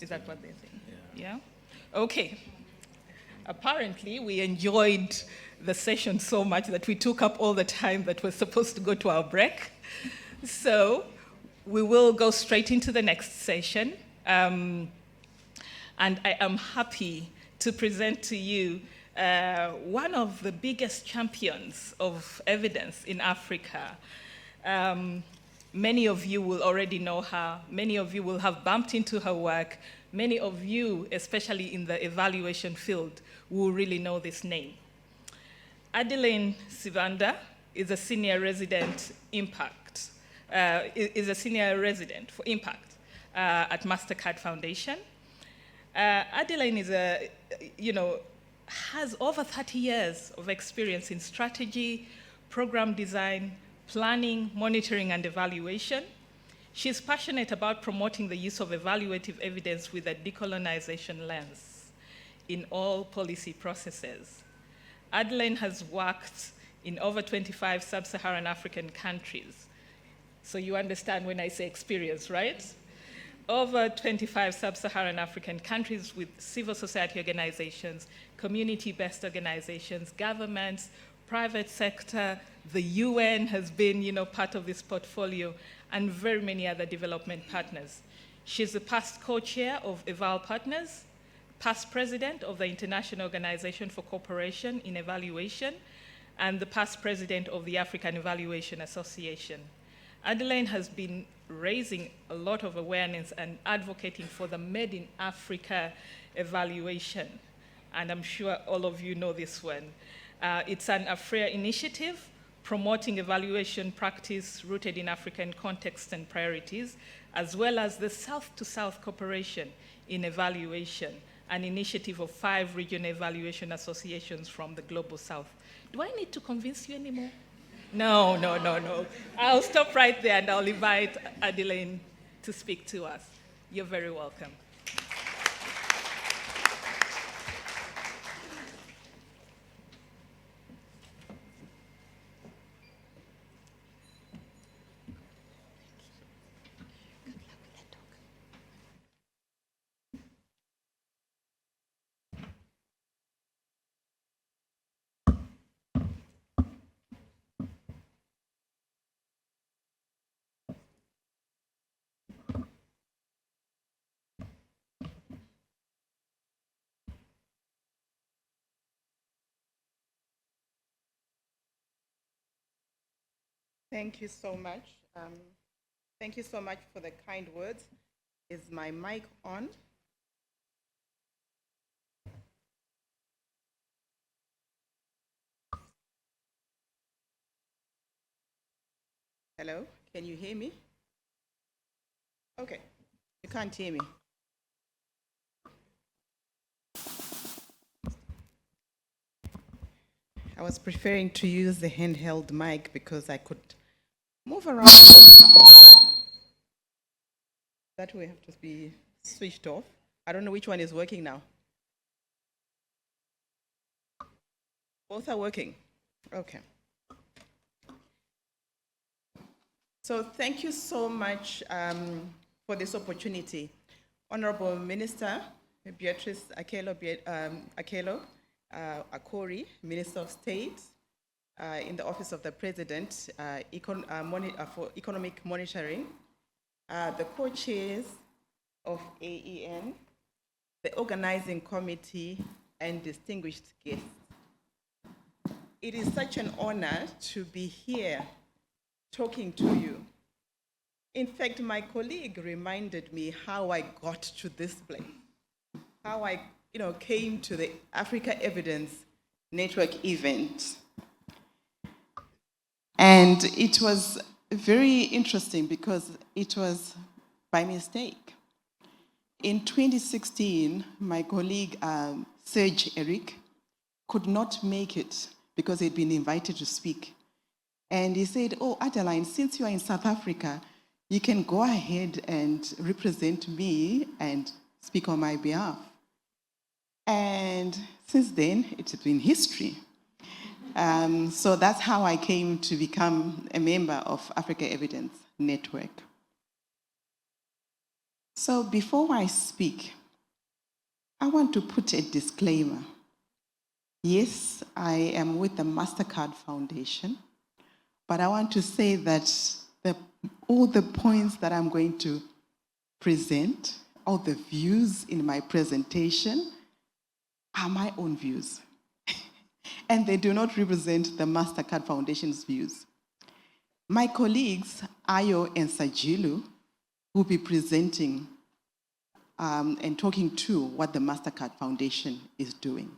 Is that what they're saying? Yeah? Okay. Apparently, we enjoyed the session so much that we took up all the time that was supposed to go to our break. So we will go straight into the next session. And I am happy to present to you one of the biggest champions of evidence in Africa. Many of you will already know her. Many of you will have bumped into her work. Many of you, especially in the evaluation field, will really know this name. Adeline Sibanda is a senior resident for Impact at Mastercard Foundation. Adeline has over 30 years of experience in strategy, program design, planning, monitoring, and evaluation. She's passionate about promoting the use of evaluative evidence with a decolonization lens in all policy processes. Adeline has worked in over 25 sub-Saharan African countries. So you understand when I say experience, right? Over 25 sub-Saharan African countries with civil society organizations, community-based organizations, governments, private sector, the UN has been, part of this portfolio, and very many other development partners. She's the past co-chair of Eval Partners, past president of the International Organization for Cooperation in Evaluation, and the past president of the African Evaluation Association. Adeline has been raising a lot of awareness and advocating for the Made in Africa evaluation. And I'm sure all of you know this one. It's an AFREA initiative promoting evaluation practice rooted in African context and priorities, as well as the South-to-South cooperation in evaluation, an initiative of 5 regional evaluation associations from the Global South. Do I need to convince you anymore? No. I'll stop right there and I'll invite Adeline to speak to us. You're very welcome. Thank you so much. Thank you so much for the kind words. Is my mic on? Hello, can you hear me? Okay, you can't hear me. I was preferring to use the handheld mic because I could move around. That will have to be switched off. I don't know which one is working now. Both are working. Okay. So thank you so much for this opportunity. Honorable Minister Beatrice Akelo Akori, Minister of State in the Office of the President for Economic Monitoring, the co-chairs of AEN, the organizing committee, and distinguished guests. It is such an honor to be here talking to you. In fact, my colleague reminded me how I got to this place, how I came to the Africa Evidence Network event. And it was very interesting because it was by mistake. In 2016, my colleague, Serge Eric, could not make it because he'd been invited to speak. And he said, "Oh, Adeline, since you are in South Africa, you can go ahead and represent me and speak on my behalf." And since then, it's been history. So that's how I came to become a member of Africa Evidence Network. So before I speak, I want to put a disclaimer. Yes, I am with the Mastercard Foundation, but I want to say that all the points that I'm going to present, all the views in my presentation are my own views. And they do not represent the Mastercard Foundation's views. My colleagues, Ayo and Sajilu, will be presenting and talking to what the Mastercard Foundation is doing.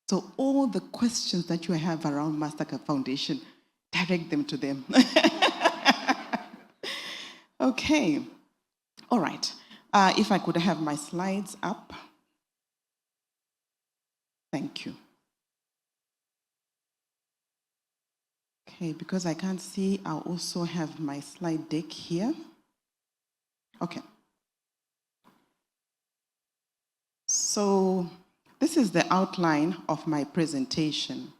So all the questions that you have around Mastercard Foundation, direct them to them. Okay. All right. If I could have my slides up. Thank you. Okay, because I can't see, I'll also have my slide deck here. Okay. So this is the outline of my presentation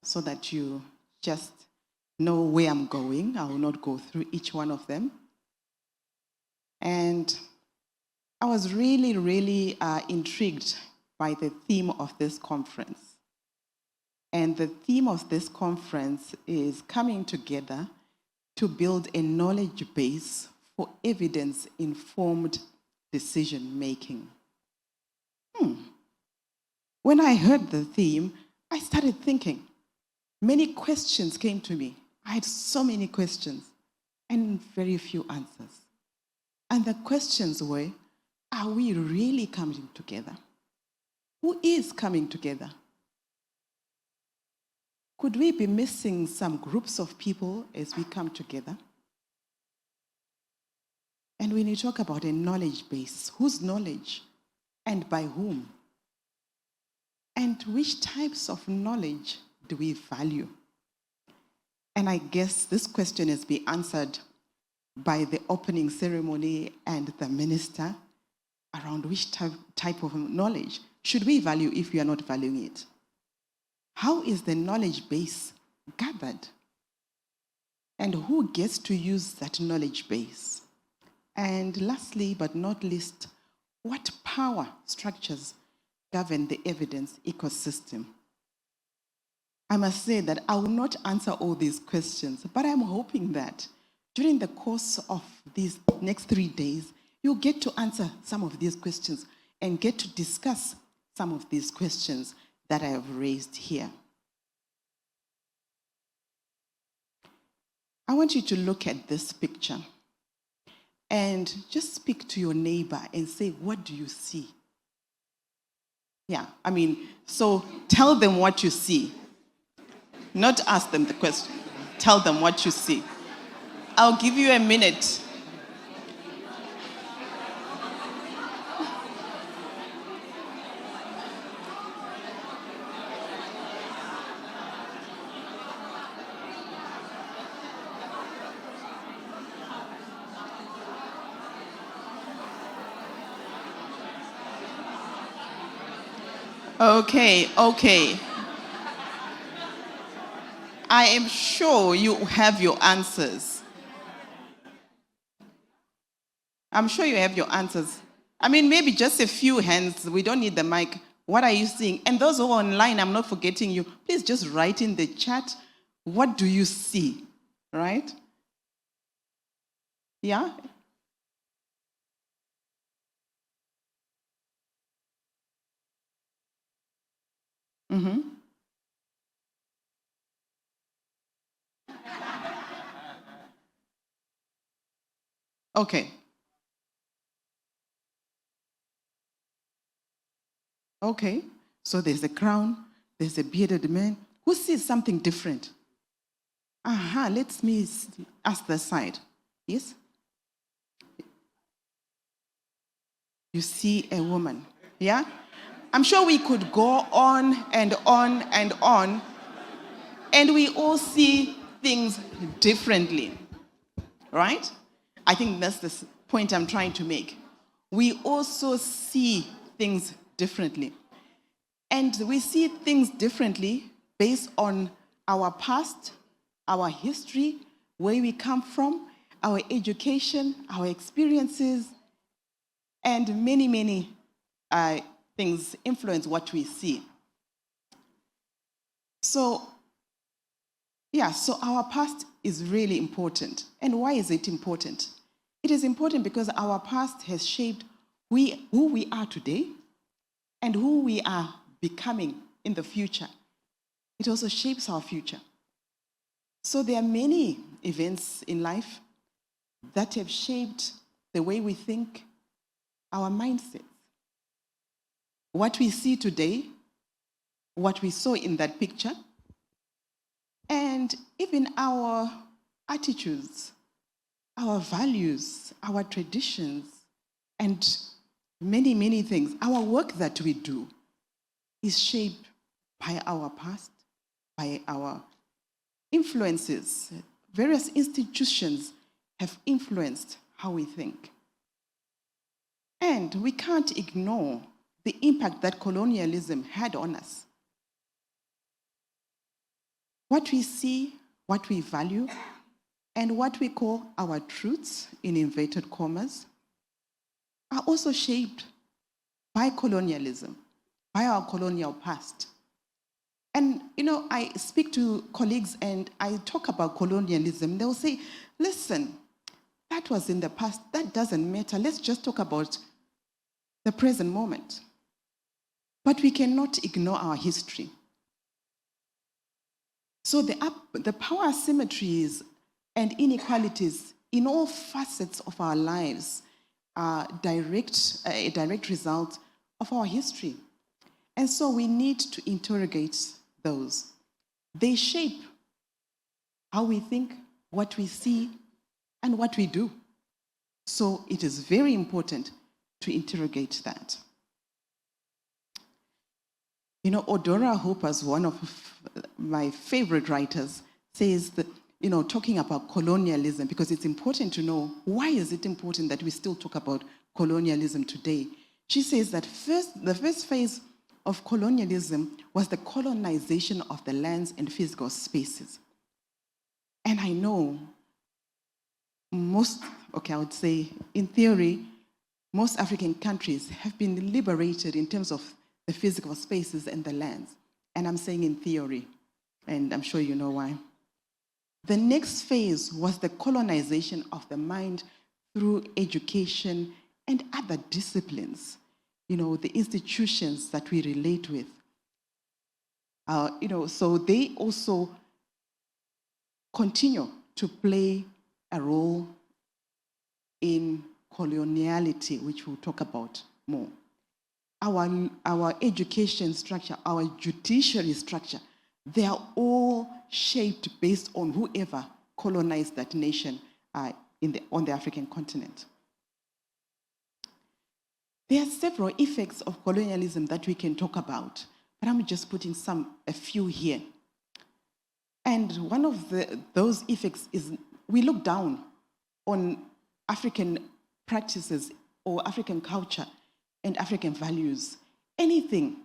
so that you just know where I'm going. I will not go through each one of them. And I was really, really intrigued by the theme of this conference. And the theme of this conference is coming together to build a knowledge base for evidence-informed decision-making. When I heard the theme, I started thinking. Many questions came to me. I had so many questions and very few answers. And the questions were, are we really coming together? Who is coming together? Could we be missing some groups of people as we come together? And when you talk about a knowledge base, whose knowledge and by whom? And which types of knowledge do we value? And I guess this question has been answered by the opening ceremony and the minister around which type of knowledge should we value if we are not valuing it? How is the knowledge base gathered? And who gets to use that knowledge base? And lastly, but not least, what power structures govern the evidence ecosystem? I must say that I will not answer all these questions, but I'm hoping that during the course of these next 3 days, you'll get to answer some of these questions and get to discuss some of these questions that I have raised here. I want you to look at this picture and just speak to your neighbor and say, what do you see? Yeah, so tell them what you see. Not ask them the question. Tell them what you see. I'll give you a minute. Okay. I am sure you have your answers. I'm sure you have your answers. Maybe just a few hands. We don't need the mic. What are you seeing? And those who are online, I'm not forgetting you. Please just write in the chat, what do you see? Right? Yeah? Mm-hmm. Okay. Okay. So there's a crown, there's a bearded man. Who sees something different? Let me ask the side. Yes? You see a woman. Yeah? I'm sure we could go on and on and on, and we all see things differently. Right? I think that's the point I'm trying to make. We also see things differently. And we see things differently based on our past, our history, where we come from, our education, our experiences, and many, many things influence what we see. So, so our past is really important. And why is it important? It is important because our past has shaped who we are today and who we are becoming in the future. It also shapes our future. So there are many events in life that have shaped the way we think, our mindsets. What we see today, what we saw in that picture, and even our attitudes, our values, our traditions, and many, many things. Our work that we do is shaped by our past, by our influences. Various institutions have influenced how we think. And we can't ignore the impact that colonialism had on us. What we see, what we value, and what we call our truths, in inverted commas, are also shaped by colonialism, by our colonial past. And, I speak to colleagues and I talk about colonialism. They'll say, listen, that was in the past. That doesn't matter. Let's just talk about the present moment. But we cannot ignore our history. So the power asymmetries and inequalities in all facets of our lives are a direct result of our history. And so we need to interrogate those. They shape how we think, what we see, and what we do. So it is very important to interrogate that. Odora Hooper's one of my favorite writers, says that, talking about colonialism, because it's important to know why is it important that we still talk about colonialism today. She says that the first phase of colonialism was the colonization of the lands and physical spaces. And I know I would say in theory, most African countries have been liberated in terms of the physical spaces and the lands. And I'm saying in theory, and I'm sure you know why. The next phase was the colonization of the mind through education and other disciplines, the institutions that we relate with. So they also continue to play a role in coloniality, which we'll talk about more. Our education structure, our judiciary structure, they are all shaped based on whoever colonized that nation on the African continent. There are several effects of colonialism that we can talk about, but I'm just putting a few here. And one of those effects is we look down on African practices or African culture and African values. Anything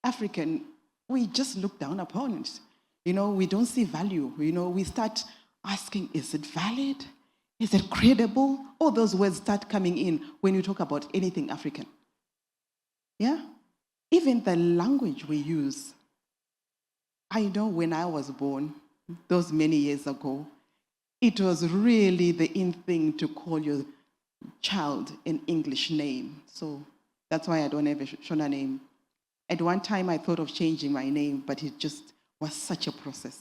African, we just look down upon it. We don't see value. We start asking, is it valid? Is it credible? All those words start coming in when you talk about anything African. Yeah? Even the language we use. I know when I was born, those many years ago, it was really the in thing to call your child an English name. So that's why I don't have a Shona name. At one time, I thought of changing my name, but it just was such a process.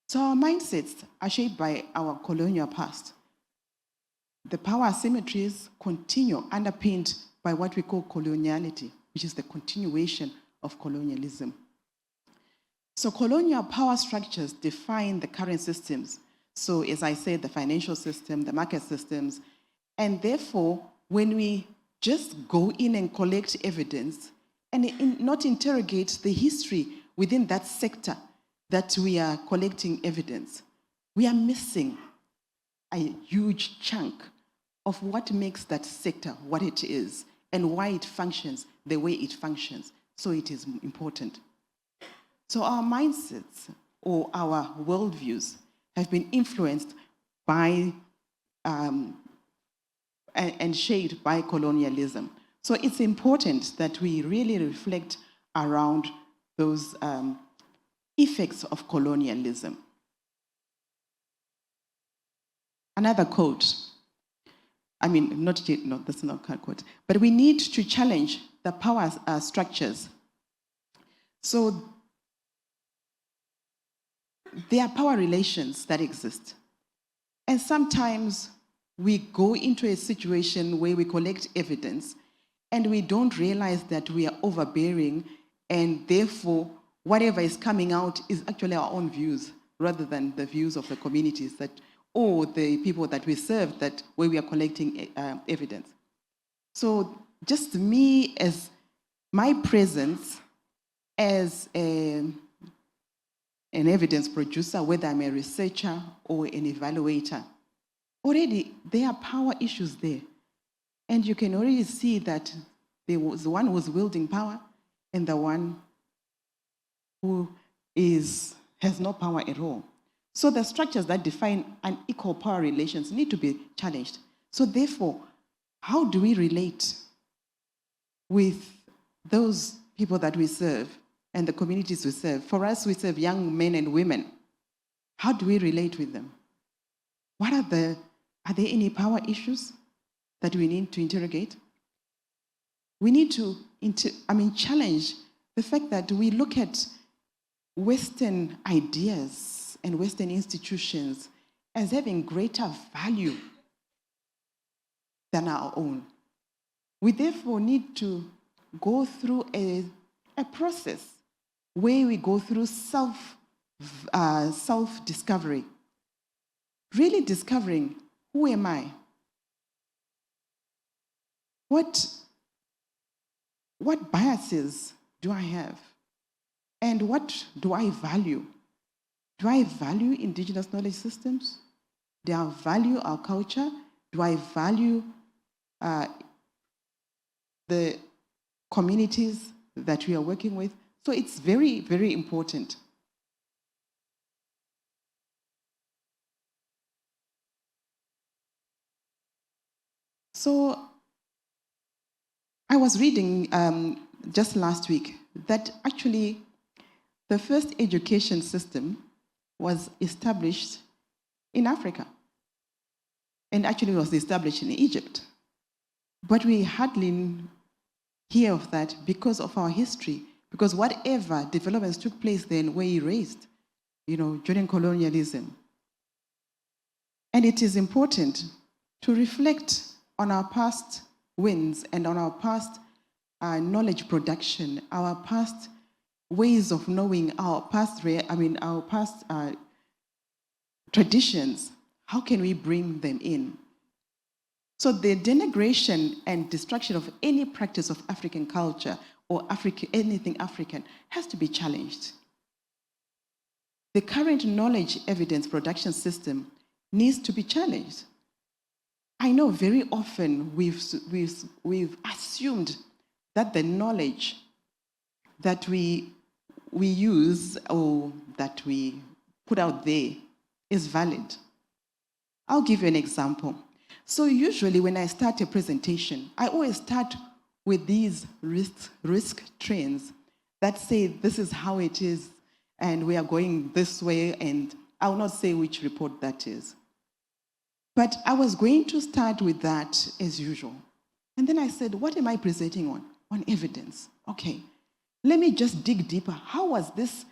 So our mindsets are shaped by our colonial past. The power asymmetries continue underpinned by what we call coloniality, which is the continuation of colonialism. So colonial power structures define the current systems. So as I said, the financial system, the market systems, and therefore, when we just go in and collect evidence and not interrogate the history within that sector that we are collecting evidence, we are missing a huge chunk of what makes that sector what it is and why it functions the way it functions. So it is important. So our mindsets or our worldviews have been influenced by and shaped by colonialism. So it's important that we really reflect around those effects of colonialism. Another quote. No, that's not a quote. But we need to challenge the power structures. So there are power relations that exist. And sometimes we go into a situation where we collect evidence and we don't realize that we are overbearing, and therefore whatever is coming out is actually our own views rather than the views of the communities that, or the people that we serve, that where we are collecting evidence. So just me, as my presence as an evidence producer, whether I'm a researcher or an evaluator, already there are power issues there. And you can already see that there was one who's wielding power and the one who has no power at all. So the structures that define unequal power relations need to be challenged. So therefore, how do we relate with those people that we serve and the communities we serve? For us, we serve young men and women. How do we relate with them? Are there any power issues that we need to interrogate? We need to challenge the fact that we look at Western ideas and Western institutions as having greater value than our own. We therefore need to go through a process where we go through self-discovery, really discovering, who am I? What biases do I have? And what do I value? Do I value indigenous knowledge systems? Do I value our culture? Do I value the communities that we are working with? So it's very, very important. So I was reading just last week that actually the first education system was established in Africa, and actually was established in Egypt. But we hardly hear of that because of our history, because whatever developments took place then were erased, during colonialism. And it is important to reflect on our past wins and on our past knowledge production, our past ways of knowing, our past traditions. How can we bring them in? So the denigration and destruction of any practice of African culture or anything African has to be challenged. The current knowledge evidence production system needs to be challenged. I know very often we've assumed that the knowledge that we use or that we put out there is valid. I'll give you an example. So usually when I start a presentation, I always start with these risk trends that say this is how it is and we are going this way, and I'll not say which report that is. But I was going to start with that as usual. And then I said, what am I presenting on? On evidence. Okay, let me just dig deeper. How was this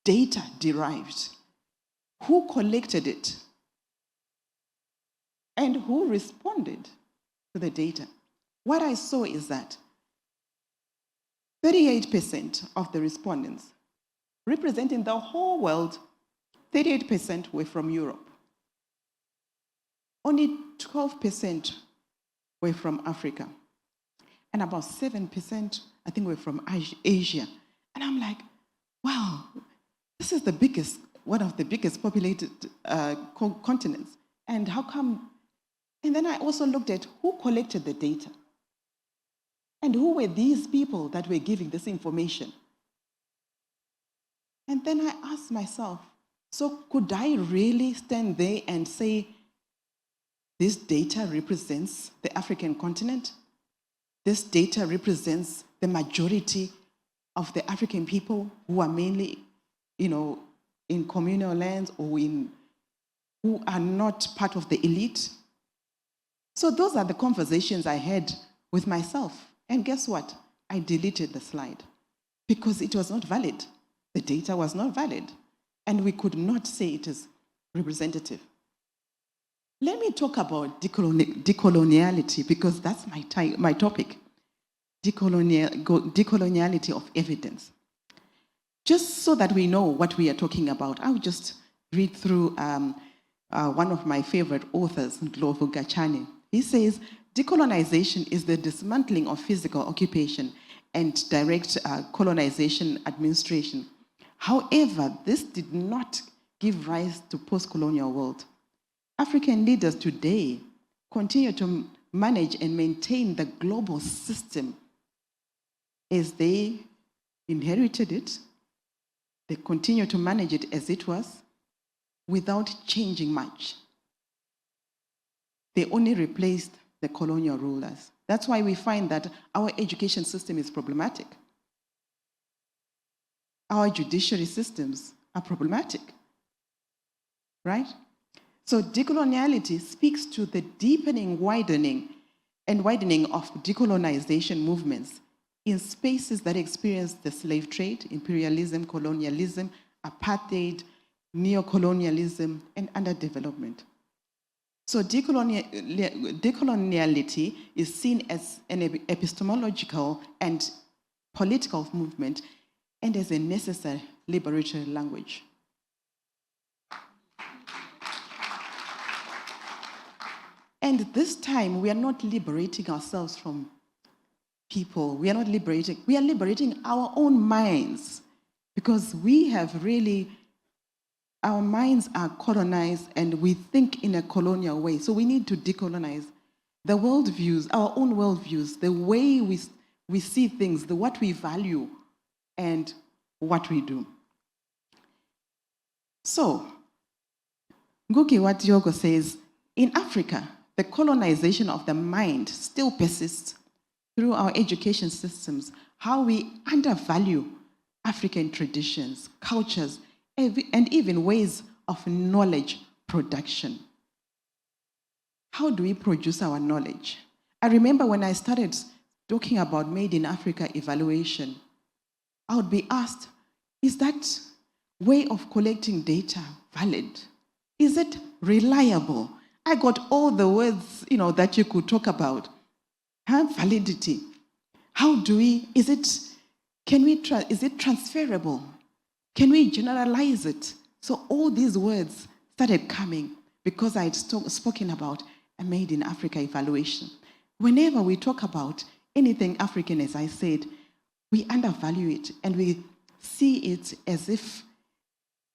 data derived? Who collected it? And who responded to the data? What I saw is that 38% of the respondents, representing the whole world, 38% were from Europe. Only 12% were from Africa. And about 7%, I think, were from Asia. And I'm like, wow, this is one of the biggest populated continents. And how come? And then I also looked at who collected the data. And who were these people that were giving this information? And then I asked myself, so could I really stand there and say, This data represents the African continent. This data represents the majority of the African people who are mainly, in communal lands or who are not part of the elite. So those are the conversations I had with myself. And guess what? I deleted the slide because it was not valid. The data was not valid. And we could not say it is representative. Let me talk about decoloniality because that's my topic. Decoloniality of evidence. Just so that we know what we are talking about, I'll just read through one of my favorite authors, Ndlovu Gachane. He says, decolonization is the dismantling of physical occupation and direct colonization administration. However, this did not give rise to post-colonial world. African leaders today continue to manage and maintain the global system as they inherited it. They continue to manage it as it was without changing much. They only replaced the colonial rulers. That's why we find that our education system is problematic. Our judiciary systems are problematic, right? So decoloniality speaks to the deepening, widening of decolonization movements in spaces that experienced the slave trade, imperialism, colonialism, apartheid, neocolonialism, and underdevelopment. So decoloniality is seen as an epistemological and political movement and as a necessary liberatory language. And this time, we are not liberating ourselves from people. We are liberating our own minds because we have really, our minds are colonized and we think in a colonial way. So we need to decolonize the worldviews, our own worldviews, the way we see things, what we value and what we do. So, Ngugi wa Thiong'o says, in Africa, the colonization of the mind still persists through our education systems, how we undervalue African traditions, cultures, and even ways of knowledge production. How do we produce our knowledge? I remember when I started talking about Made in Africa evaluation, I would be asked, is that way of collecting data valid? Is it reliable? I got all the words, that you could talk about. Validity. How do we, is it transferable? Can we generalize it? So all these words started coming because I had spoken about a Made in Africa evaluation. Whenever we talk about anything African, as I said, we undervalue it and we see it as if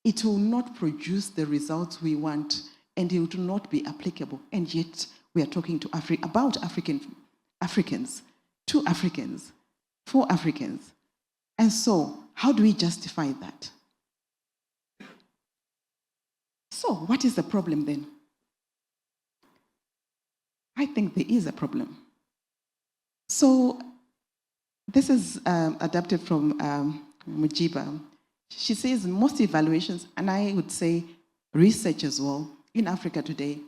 it will not produce the results we want and it will not be applicable. And yet we are talking about Africans, to Africans, for Africans. And so, how do we justify that? So, what is the problem then? I think there is a problem. So, this is adapted from Mujiba. She says most evaluations, and I would say research as well, in Africa today,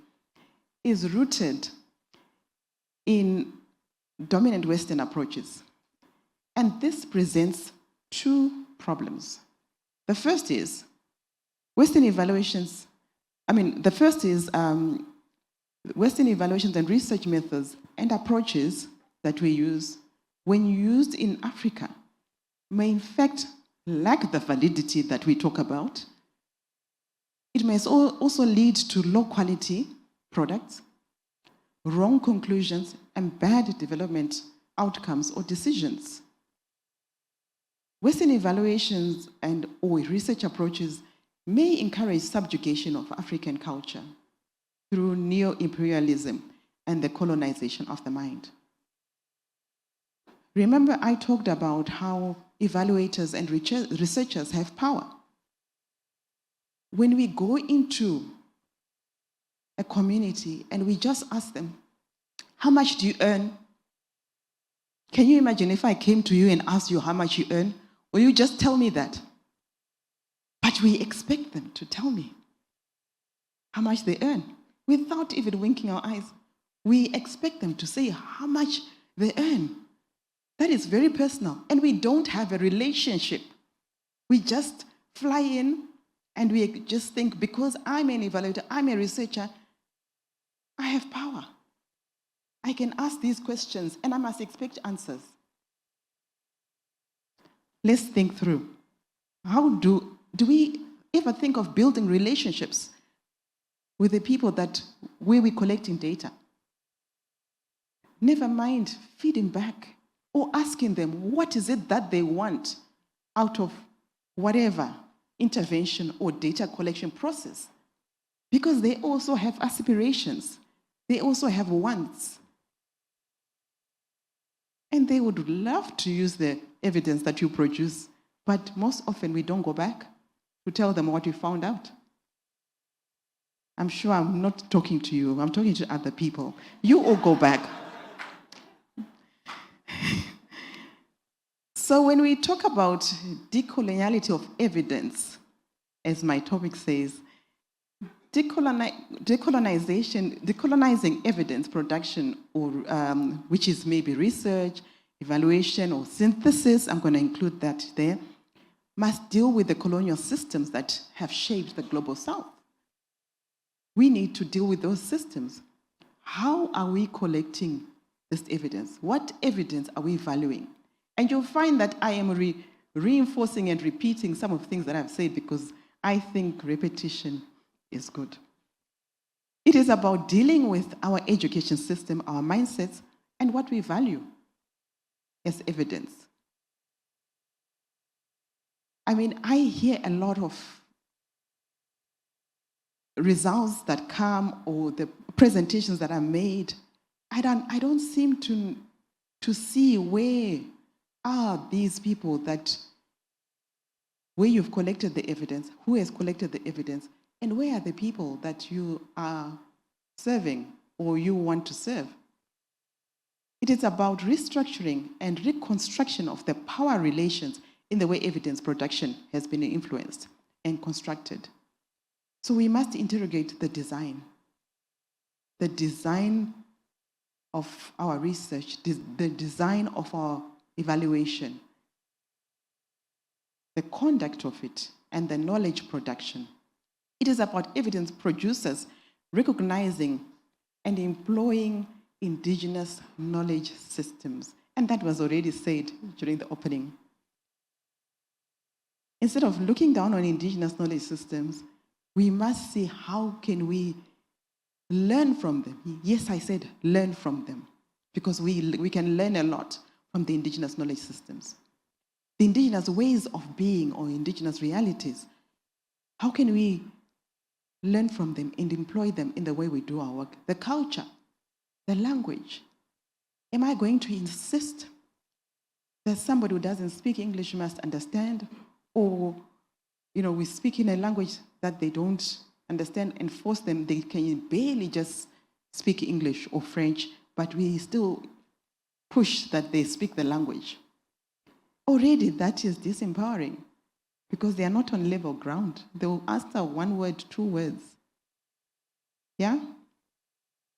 is rooted in dominant Western approaches. And this presents two problems. The first is Western evaluations and research methods and approaches that we use, when used in Africa, may in fact lack the validity that we talk about. It may also lead to low quality products, wrong conclusions, and bad development outcomes or decisions. Western evaluations or research approaches may encourage subjugation of African culture through neo-imperialism and the colonization of the mind. Remember, I talked about how evaluators and researchers have power. When we go into a a community and we just ask them, how much do you earn? Can you imagine if I came to you and asked you how much you earn? Will you just tell me that? But we expect them to tell me how much they earn without even winking our eyes. We expect them to say how much they earn. That is very personal. And we don't have a relationship. We just fly in and we just think, because I'm an evaluator, I'm a researcher, I have power. I can ask these questions and I must expect answers. Let's think through. How do we ever think of building relationships with the people where we're collecting data? Never mind feeding back or asking them what is it that they want out of whatever intervention or data collection process. Because they also have aspirations. They also have wants. And they would love to use the evidence that you produce, but most often we don't go back to tell them what we found out. I'm sure I'm not talking to you, I'm talking to other people. You all go back. So when we talk about decoloniality of evidence, as my topic says, decolonizing evidence production, or which is maybe research, evaluation, or synthesis, I'm going to include that there, must deal with the colonial systems that have shaped the global South. We need to deal with those systems. How are we collecting this evidence? What evidence are we valuing? And you'll find that I am reinforcing and repeating some of the things that I've said because I think repetition is good. It is about dealing with our education system, our mindsets, and what we value as evidence. I mean, I hear a lot of results that come or the presentations that are made. I don't seem to see where are these people where you've collected the evidence, who has collected the evidence, and where are the people that you are serving or you want to serve. It is about restructuring and reconstruction of the power relations in the way evidence production has been influenced and constructed. So we must interrogate the design of our research, the design of our evaluation, the conduct of it, and the knowledge production. It is about evidence producers recognizing and employing indigenous knowledge systems. And that was already said during the opening. Instead of looking down on indigenous knowledge systems, we must see how can we learn from them. Yes, I said learn from them, because we can learn a lot from the indigenous knowledge systems. The indigenous ways of being or indigenous realities, how can we learn from them and employ them in the way we do our work? The culture, the language. Am I going to insist that somebody who doesn't speak English must understand, or we speak in a language that they don't understand and force them, they can barely just speak English or French, but we still push that they speak the language? Already that is disempowering, because they are not on level ground. They will answer one word, 2 words. Yeah?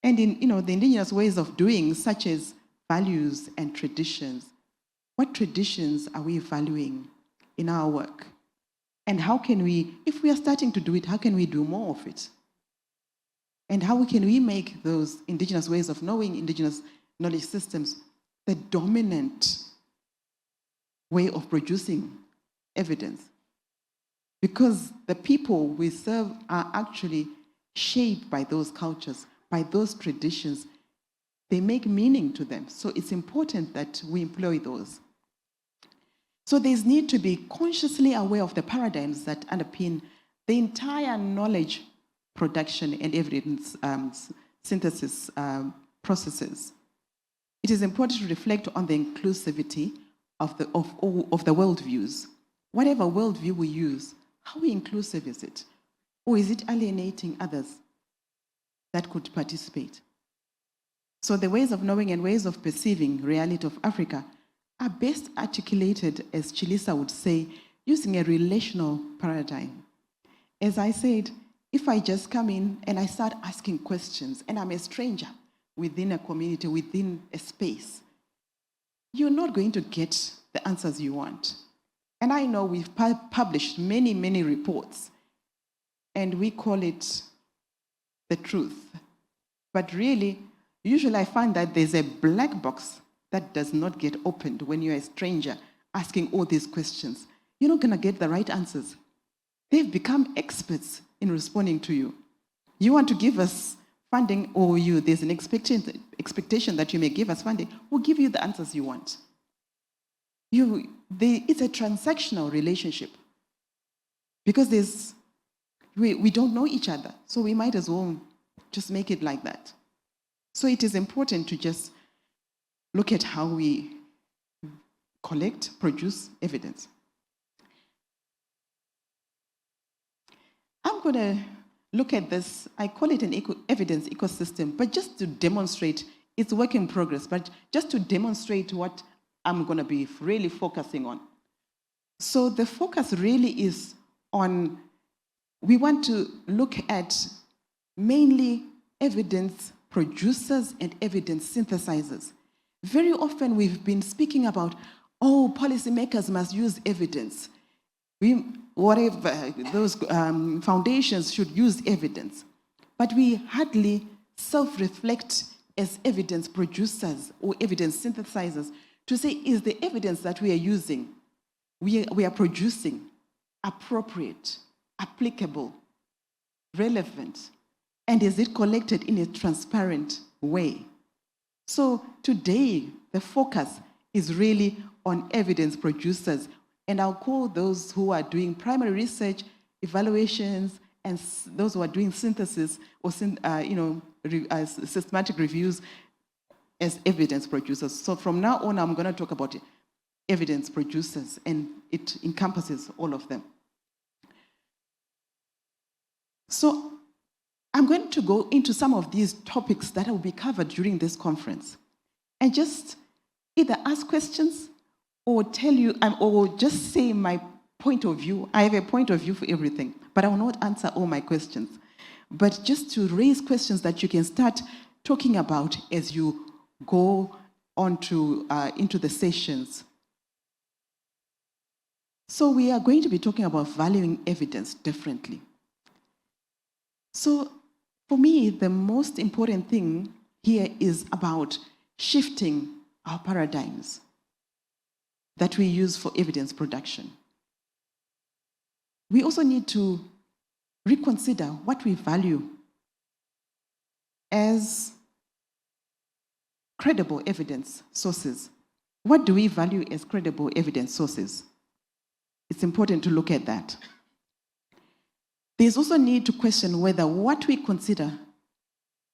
And in the indigenous ways of doing, such as values and traditions, what traditions are we valuing in our work? And how can we, if we are starting to do it, how can we do more of it? And how can we make those indigenous ways of knowing, indigenous knowledge systems, the dominant way of producing evidence? Because the people we serve are actually shaped by those cultures, by those traditions. They make meaning to them. So it's important that we employ those. So there's need to be consciously aware of the paradigms that underpin the entire knowledge production and evidence synthesis processes. It is important to reflect on the inclusivity of the worldviews. Whatever worldview we use, how inclusive is it? Or is it alienating others that could participate. So the ways of knowing and ways of perceiving reality of Africa are best articulated, as Chilisa would say, using a relational paradigm. As I said, if I just come in and I start asking questions and I'm a stranger within a community, within a space, you're not going to get the answers you want. And I know we've published many, many reports, and we call it the truth. But really, usually I find that there's a black box that does not get opened when you're a stranger asking all these questions. You're not going to get the right answers. They've become experts in responding to you. You want to give us funding, or there's an expectation that you may give us funding, we'll give you the answers you want. It's a transactional relationship because we don't know each other, so we might as well just make it like that. So it is important to just look at how we collect, produce evidence. I'm going to look at this, I call it an evidence ecosystem, but just to demonstrate, it's work in progress, but just to demonstrate what I'm going to be really focusing on. So the focus really is on, we want to look at mainly evidence producers and evidence synthesizers. Very often we've been speaking about, policymakers must use evidence. Those foundations should use evidence. But we hardly self-reflect as evidence producers or evidence synthesizers to say, is the evidence that we are using, we are producing, appropriate, applicable, relevant, and is it collected in a transparent way? So today, the focus is really on evidence producers, and I'll call those who are doing primary research, evaluations, and those who are doing synthesis or systematic reviews as evidence producers. So from now on, I'm going to talk about evidence producers, and it encompasses all of them. So I'm going to go into some of these topics that will be covered during this conference, and just either ask questions or tell you, or just say my point of view. I have a point of view for everything, but I will not answer all my questions. But just to raise questions that you can start talking about as you go on to, into the sessions. So we are going to be talking about valuing evidence differently. So for me, the most important thing here is about shifting our paradigms that we use for evidence production. We also need to reconsider what we value as credible evidence sources. What do we value as credible evidence sources? It's important to look at that. There's also a need to question whether what we consider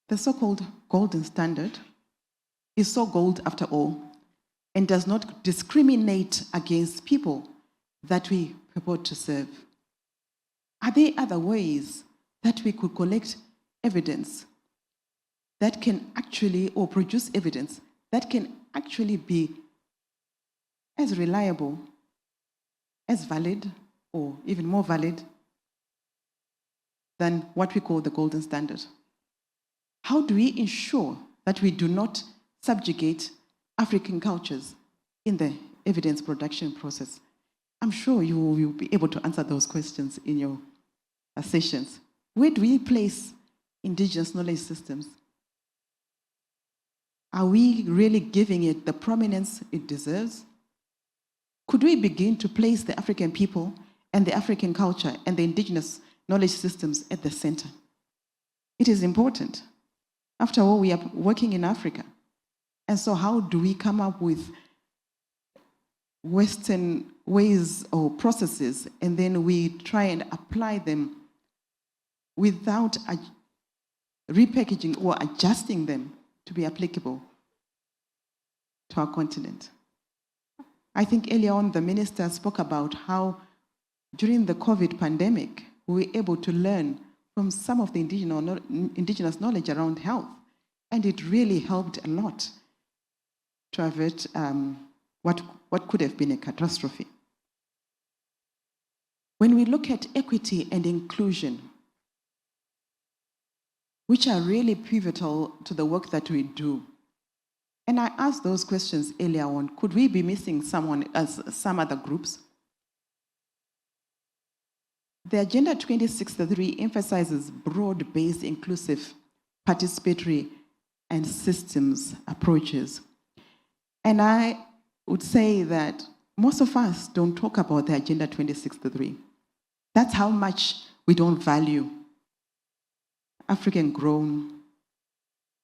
the so-called golden standard is so gold after all, and does not discriminate against people that we purport to serve. Are there other ways that we could collect evidence that can actually, or produce evidence that can actually be as reliable, as valid, or even more valid than what we call the golden standard? How do we ensure that we do not subjugate African cultures in the evidence production process? I'm sure you will be able to answer those questions in your sessions. Where do we place indigenous knowledge systems? Are we really giving it the prominence it deserves? Could we begin to place the African people and the African culture and the indigenous knowledge systems at the center? It is important. After all, we are working in Africa. And so how do we come up with Western ways or processes, and then we try and apply them without repackaging or adjusting them to be applicable to our continent? I think earlier on the minister spoke about how during the COVID pandemic, we were able to learn from some of the indigenous knowledge around health. And it really helped a lot to avert what could have been a catastrophe. When we look at equity and inclusion, which are really pivotal to the work that we do, and I asked those questions earlier on, could we be missing someone as some other groups? The Agenda 2063 emphasizes broad-based, inclusive, participatory, and systems approaches. And I would say that most of us don't talk about the Agenda 2063. That's how much we don't value African-grown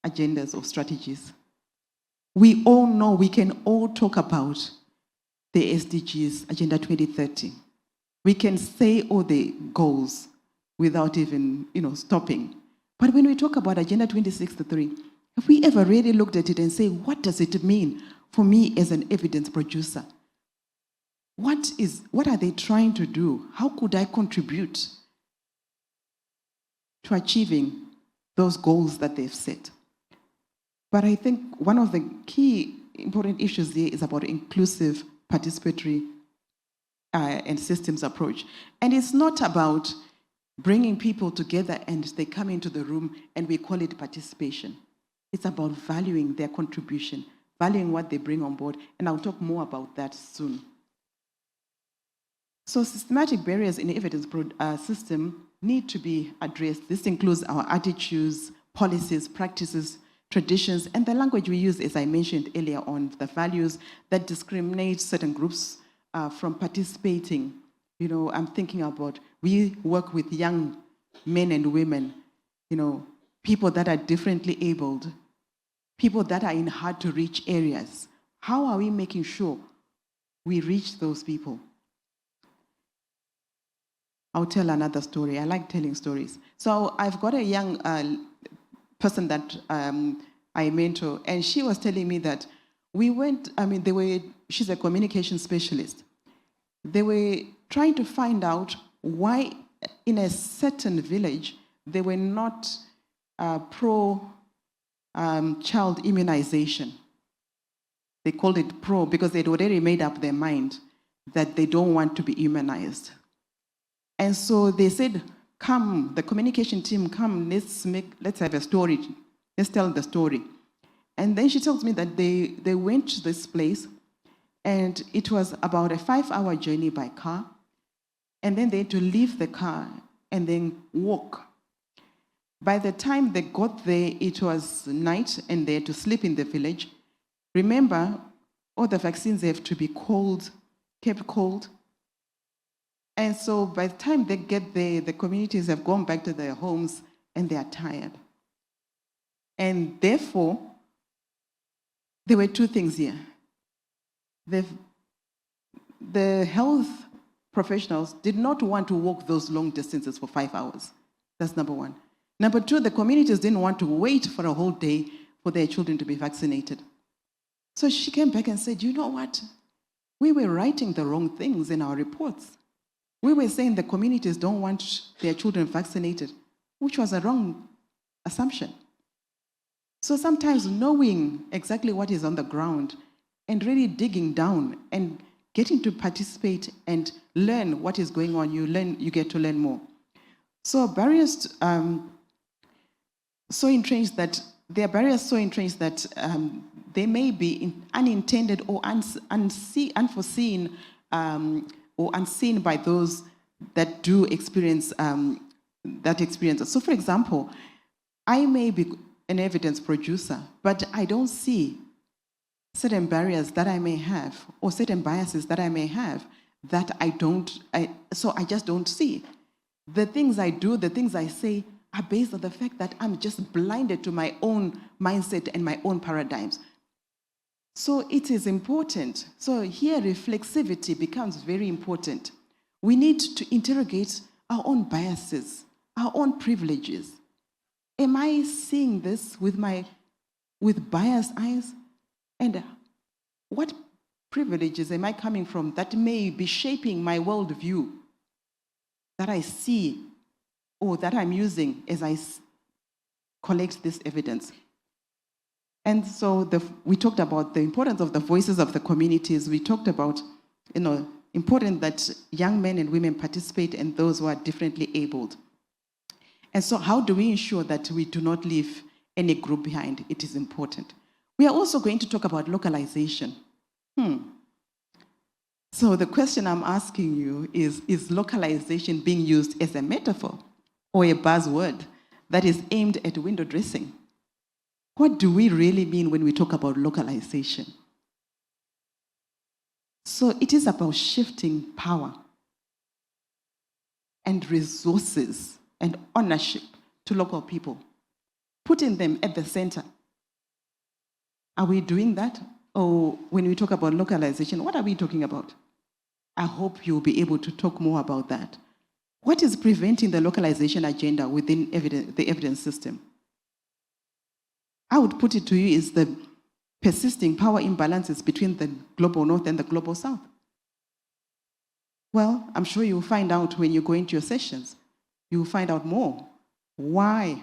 agendas or strategies. We all know, we can all talk about the SDGs, Agenda 2030. We can say all the goals without even, stopping. But when we talk about Agenda 2063, have we ever really looked at it and say, what does it mean for me as an evidence producer? What are they trying to do? How could I contribute to achieving those goals that they've set? But I think one of the key important issues there is about inclusive, participatory, and systems approach. And it's not about bringing people together and they come into the room and we call it participation. It's about valuing their contribution, valuing what they bring on board, and I'll talk more about that soon. So systematic barriers in the evidence system need to be addressed. This includes our attitudes, policies, practices, traditions, and the language we use, as I mentioned earlier on, the values that discriminate certain groups from participating. I'm thinking about, we work with young men and women, people that are differently abled, people that are in hard-to-reach areas. How are we making sure we reach those people? I'll tell another story. I like telling stories. So I've got a young person that I mentor, and she was telling me that she's a communication specialist. They were trying to find out why in a certain village they were not pro-child immunization. They called it pro because they'd already made up their mind that they don't want to be immunized. And so they said, come, the communication team, come, let's have a story. Let's tell the story. And then she tells me that they went to this place, and it was about a 5-hour journey by car. And then they had to leave the car and then walk. By the time they got there, it was night, and they had to sleep in the village. Remember, all the vaccines have to be kept cold. And so by the time they get there, the communities have gone back to their homes and they are tired. And therefore, there were two things here. The health professionals did not want to walk those long distances for 5 hours. That's number one. Number two, the communities didn't want to wait for a whole day for their children to be vaccinated. So she came back and said, you know what? We were writing the wrong things in our reports. We were saying the communities don't want their children vaccinated, which was a wrong assumption. So sometimes knowing exactly what is on the ground and really digging down and getting to participate and learn what is going on, you get to learn more. So barriers so entrenched that they may be unintended or unforeseen or unseen by those that do experience that experience. So for example, I may be an evidence producer, but I don't see certain barriers that I may have or certain biases that I may have that so I just don't see. The things I do, the things I say are based on the fact that I'm just blinded to my own mindset and my own paradigms. So it is important. So here reflexivity becomes very important. We need to interrogate our own biases, our own privileges. Am I seeing this with biased eyes? And what privileges am I coming from that may be shaping my worldview that I see or that I'm using as I collect this evidence. And so we talked about the importance of the voices of the communities. We talked about, important that young men and women participate and those who are differently abled. And so how do we ensure that we do not leave any group behind? It is important. We are also going to talk about localization. So the question I'm asking you is localization being used as a metaphor or a buzzword that is aimed at window dressing? What do we really mean when we talk about localization? So it is about shifting power and resources and ownership to local people, putting them at the center. Are we doing that? Or when we talk about localization, what are we talking about? I hope you'll be able to talk more about that. What is preventing the localization agenda within the evidence system? I would put it to you is the persisting power imbalances between the global north and the global south. Well, I'm sure you'll find out when you go into your sessions. You'll find out more. Why?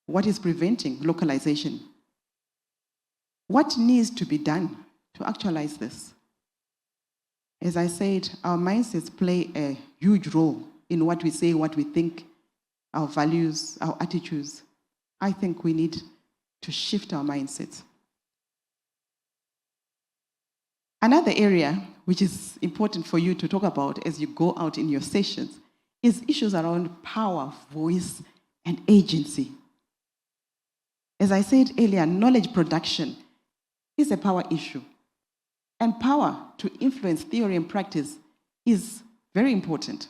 What is preventing localization? What needs to be done to actualize this? As I said, our mindsets play a huge role in what we say, what we think, our values, our attitudes. I think we need to shift our mindsets. Another area which is important for you to talk about as you go out in your sessions is issues around power, voice, and agency. As I said earlier, knowledge production is a power issue. And power to influence theory and practice is very important.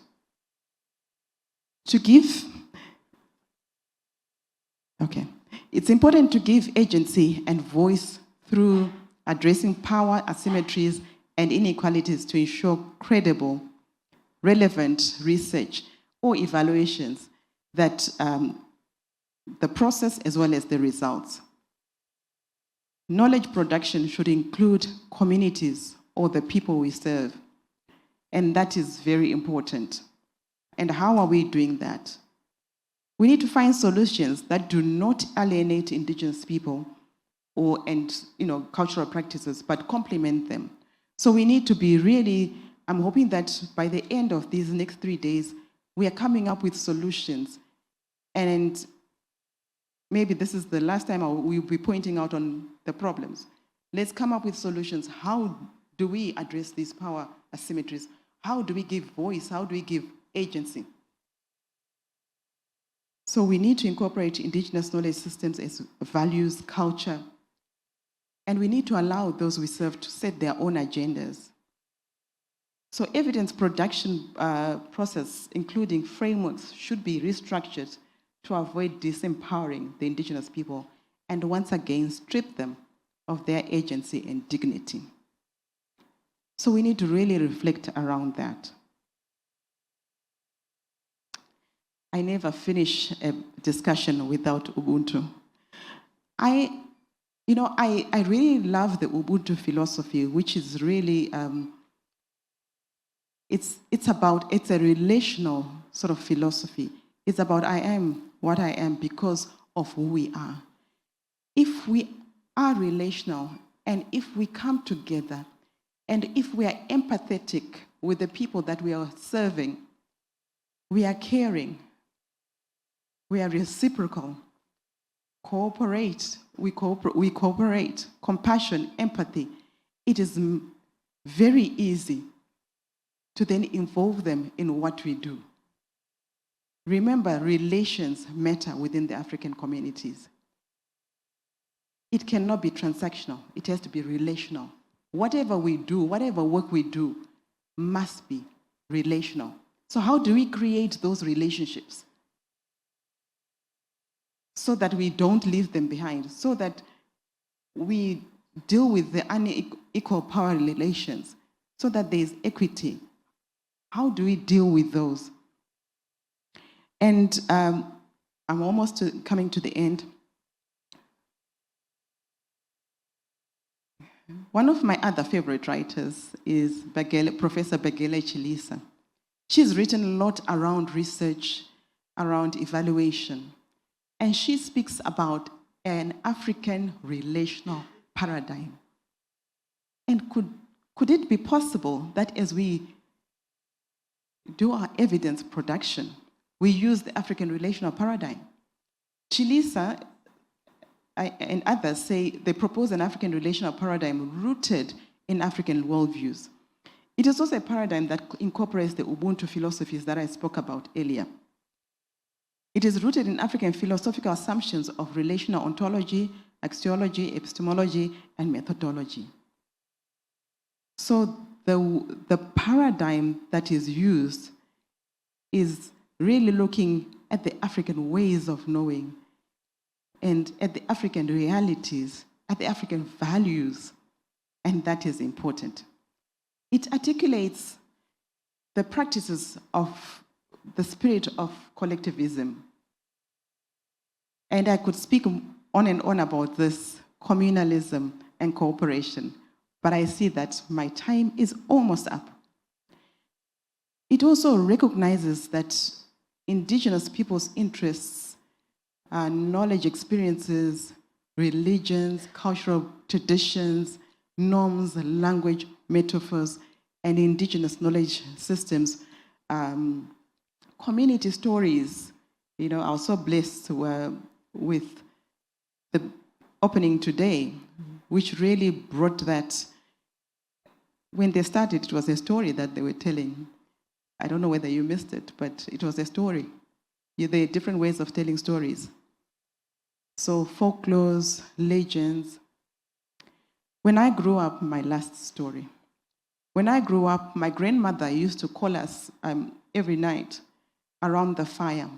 It's important to give agency and voice through addressing power asymmetries and inequalities to ensure credible, relevant research or evaluations that the process as well as the results. Knowledge production should include communities or the people we serve, and that is very important. And how are we doing that? We need to find solutions that do not alienate indigenous people and cultural practices, but complement them. So we need to be really, I'm hoping that by the end of these next 3 days, we are coming up with solutions. And maybe this is the last time we'll be pointing out on the problems. Let's come up with solutions. How do we address these power asymmetries? How do we give voice? How do we give agency? So we need to incorporate indigenous knowledge systems as values, culture, and we need to allow those we serve to set their own agendas. So evidence production process, including frameworks, should be restructured to avoid disempowering the indigenous people and once again strip them of their agency and dignity. So we need to really reflect around that. I never finish a discussion without Ubuntu. I really love the Ubuntu philosophy, which is really, it's a relational sort of philosophy. It's about I am what I am because of who we are. If we are relational and if we come together and if we are empathetic with the people that we are serving, we are caring, we are reciprocal, we cooperate, compassion, empathy, it is very easy to then involve them in what we do. Remember, relations matter within the African communities. It cannot be transactional. It has to be relational. Whatever we do, whatever work we do, must be relational. So how do we create those relationships? So that we don't leave them behind, so that we deal with the unequal power relations, so that there is equity. How do we deal with those? And I'm almost coming to the end. One of my other favorite writers is Professor Begele Chilisa. She's written a lot around research, around evaluation. And she speaks about an African relational paradigm. And could it be possible that as we do our evidence production, we use the African relational paradigm? Chilisa and others say they propose an African relational paradigm rooted in African worldviews. It is also a paradigm that incorporates the Ubuntu philosophies that I spoke about earlier. It is rooted in African philosophical assumptions of relational ontology, axiology, epistemology, and methodology. So the paradigm that is used is really looking at the African ways of knowing and at the African realities, at the African values, and that is important. It articulates the practices of the spirit of collectivism. And I could speak on and on about this, communalism and cooperation, but I see that my time is almost up. It also recognizes that indigenous people's interests, knowledge experiences, religions, cultural traditions, norms, language, metaphors, and indigenous knowledge systems, community stories. You know, I was so blessed with the opening today, which really brought that. When they started, it was a story that they were telling. I don't know whether you missed it, but it was a story. There are different ways of telling stories. So folklores, legends. When I grew up, my last story. When I grew up, my grandmother used to call us every night around the fire,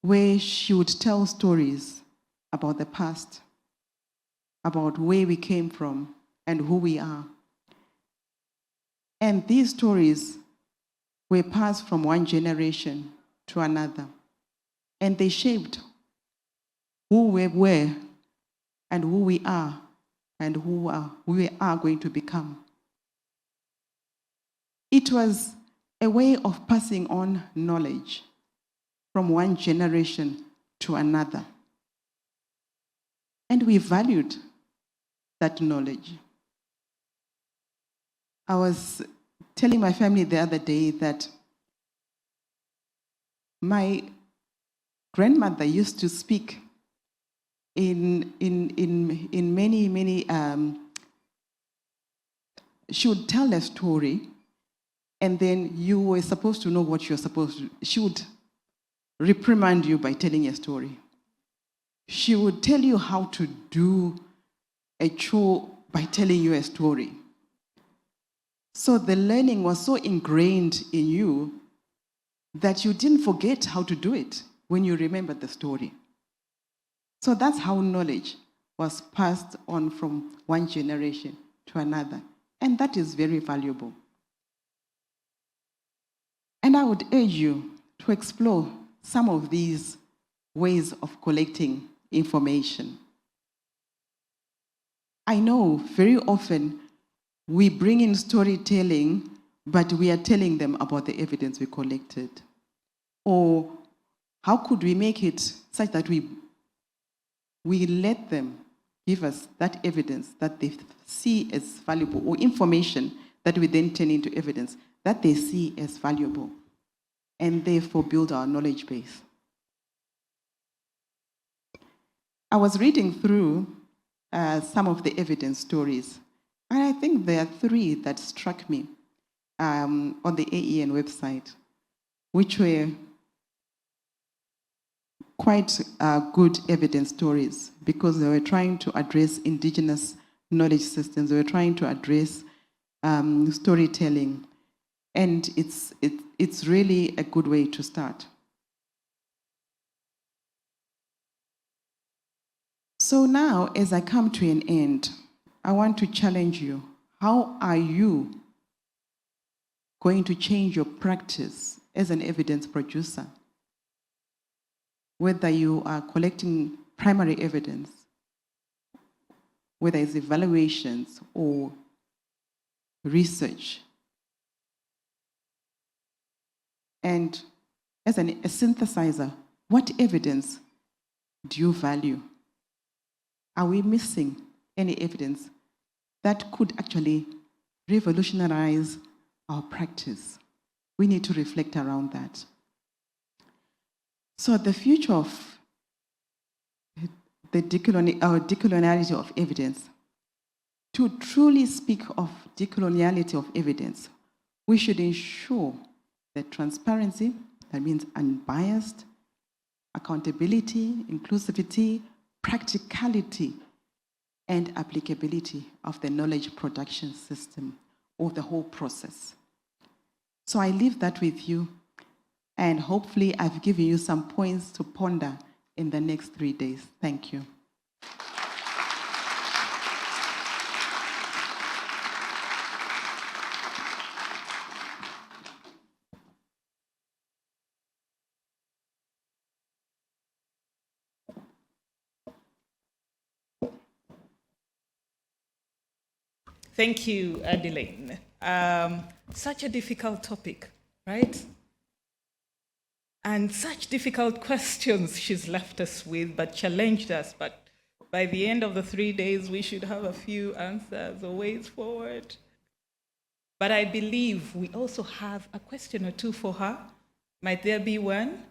where she would tell stories about the past, about where we came from and who we are. And these stories were passed from one generation to another. And they shaped who we were and who we are and who we are going to become. It was a way of passing on knowledge from one generation to another. And we valued that knowledge. I was telling my family the other day that my grandmother used to speak in many, she would tell a story, and then you were supposed to know what you're supposed to. She would reprimand you by telling a story. She would tell you how to do a chore by telling you a story. So the learning was so ingrained in you that you didn't forget how to do it when you remembered the story. So that's how knowledge was passed on from one generation to another. And that is very valuable. And I would urge you to explore some of these ways of collecting information. I know very often we bring in storytelling, but we are telling them about the evidence we collected. Or how could we make it such that we let them give us that evidence that they see as valuable, or information that we then turn into evidence that they see as valuable, and therefore build our knowledge base. I was reading through some of the evidence stories, and I think there are 3 that struck me on the AEN website, which were quite good evidence stories, because they were trying to address indigenous knowledge systems. They were trying to address storytelling, and it's really a good way to start. So now, as I come to an end, I want to challenge you. How are you going to change your practice as an evidence producer? Whether you are collecting primary evidence, whether it's evaluations or research. And as a synthesizer, what evidence do you value? Are we missing any evidence that could actually revolutionize our practice? We need to reflect around that. So the future of the decoloniality of evidence, to truly speak of decoloniality of evidence, we should ensure that transparency, that means unbiased, accountability, inclusivity, practicality, and applicability of the knowledge production system or the whole process. So I leave that with you, and hopefully I've given you some points to ponder in the next 3 days. Thank you. Thank you, Adeline. Such a difficult topic, right? And such difficult questions she's left us with, but challenged us. But by the end of the 3 days, we should have a few answers or ways forward. But I believe we also have a question or two for her. Might there be one?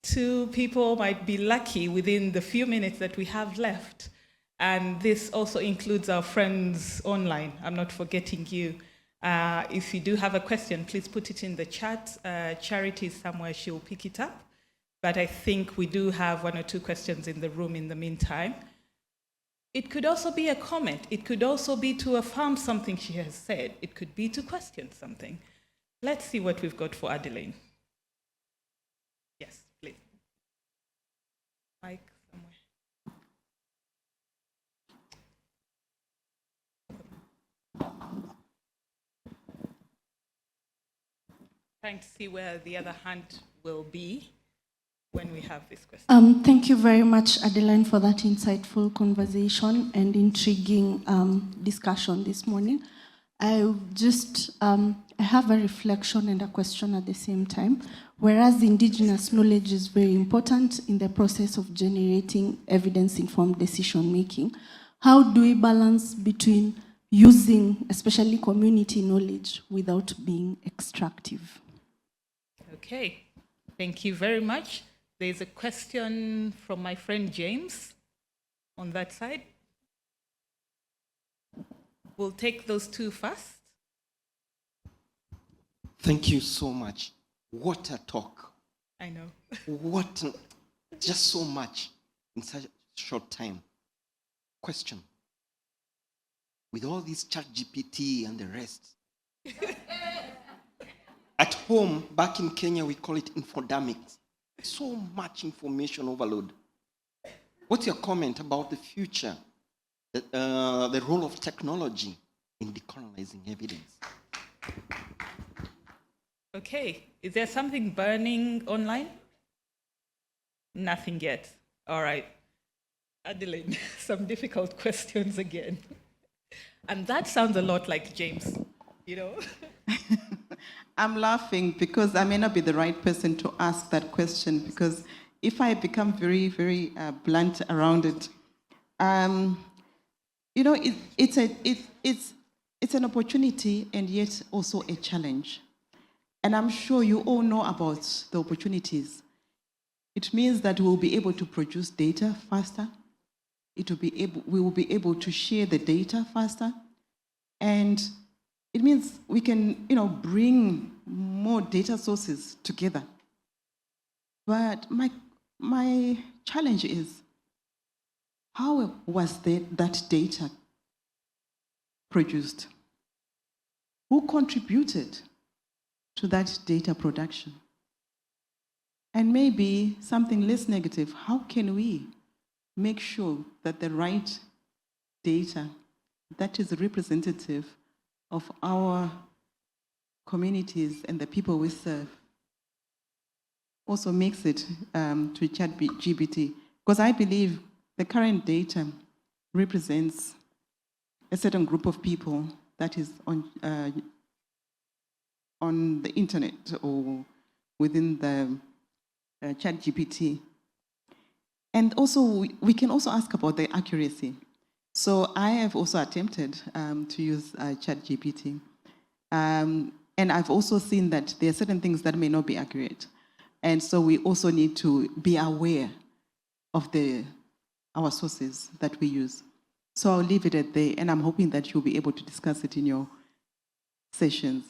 2 people might be lucky within the few minutes that we have left. And this also includes our friends online. I'm not forgetting you. If you do have a question, please put it in the chat. Charity is somewhere, she'll pick it up. But I think we do have 1 or 2 questions in the room in the meantime. It could also be a comment. It could also be to affirm something she has said. It could be to question something. Let's see what we've got for Adeline. Yes, please. Mike somewhere. Trying to see where the other hand will be when we have this question. Thank you very much, Adeline, for that insightful conversation and intriguing discussion this morning. I have a reflection and a question at the same time. Whereas indigenous knowledge is very important in the process of generating evidence-informed decision-making, how do we balance between using, especially community knowledge, without being extractive? Okay, thank you very much. There's a question from my friend James on that side. We'll take those 2 first. Thank you so much. What a talk. I know. Just so much in such a short time. Question. With all this ChatGPT and the rest, at home, back in Kenya, we call it infodemics. So much information overload. What's your comment about the future, the role of technology in decolonizing evidence? Okay, is there something burning online? Nothing yet. All right. Adeline, some difficult questions again. And that sounds a lot like James, you know? I'm laughing because I may not be the right person to ask that question, because if I become very, very blunt around it, you know, it's an opportunity and yet also a challenge. And I'm sure you all know about the opportunities. It means that we'll be able to produce data faster. We will be able to share the data faster. And it means we can, you know, bring more data sources together. But my challenge is, how was that data produced? Who contributed to that data production? And maybe something less negative, how can we make sure that the right data that is representative of our communities and the people we serve also makes it to ChatGPT? Because I believe the current data represents a certain group of people that is on the internet or within the ChatGPT. And also, we can also ask about the accuracy. So I have also attempted to use ChatGPT. And I've also seen that there are certain things that may not be accurate. And so we also need to be aware of our sources that we use. So I'll leave it at there, and I'm hoping that you'll be able to discuss it in your sessions.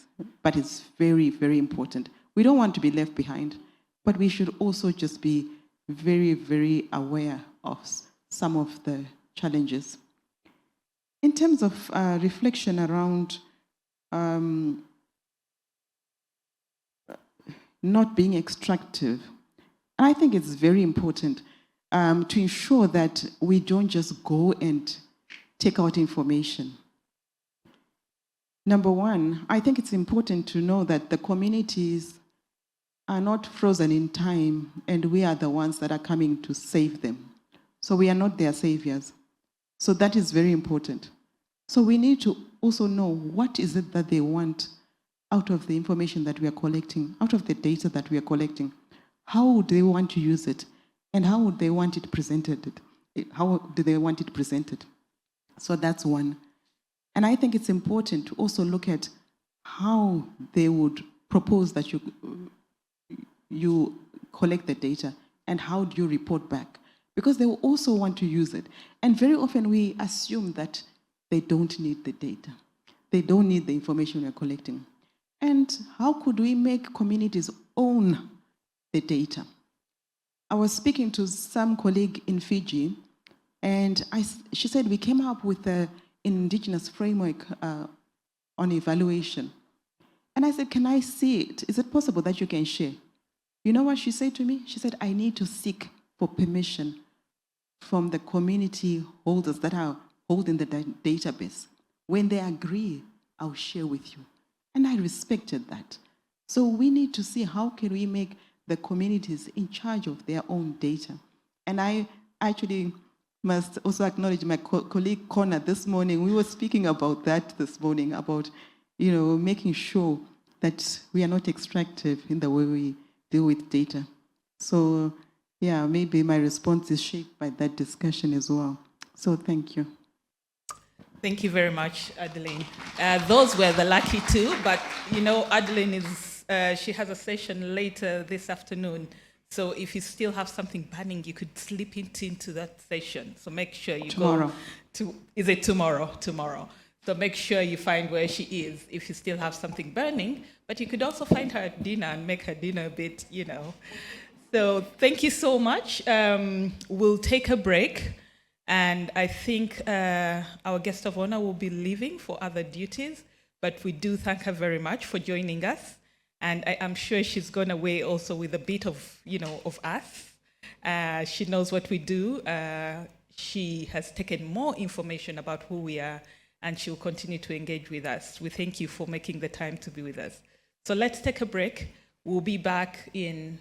But it's very, very important. We don't want to be left behind, but we should also just be very, very aware of some of the challenges. In terms of reflection around not being extractive, I think it's very important to ensure that we don't just go and take out information. Number one, I think it's important to know that the communities are not frozen in time, and we are the ones that are coming to save them. So we are not their saviors. So that is very important. So we need to also know what is it that they want out of the information that we are collecting, out of the data that we are collecting. How would they want to use it? And how would they want it presented? How do they want it presented? So that's one. And I think it's important to also look at how they would propose that you collect the data, and how do you report back? Because they will also want to use it. And very often we assume that they don't need the data. They don't need the information we're collecting. And how could we make communities own the data? I was speaking to some colleague in Fiji, and she said we came up with an indigenous framework on evaluation. And I said, can I see it? Is it possible that you can share? You know what she said to me? She said, I need to seek for permission from the community holders that are holding the database. When they agree, I'll share with you. And I respected that. So we need to see how can we make the communities in charge of their own data. And I actually must also acknowledge my colleague Connor this morning. We were speaking about that this morning, about making sure that we are not extractive in the way we deal with data. So yeah, maybe my response is shaped by that discussion as well. So thank you. Thank you very much, Adeline. Those were the lucky two, but Adeline she has a session later this afternoon. So if you still have something burning, you could slip into that session. So make sure you Tomorrow. Is it tomorrow? Tomorrow. So make sure you find where she is if you still have something burning. But you could also find her at dinner and make her dinner a bit, So thank you so much. We'll take a break. And I think our guest of honor will be leaving for other duties. But we do thank her very much for joining us. And I'm sure she's gone away also with a bit of, of us. She knows what we do. She has taken more information about who we are, and she'll continue to engage with us. We thank you for making the time to be with us. So let's take a break. We'll be back in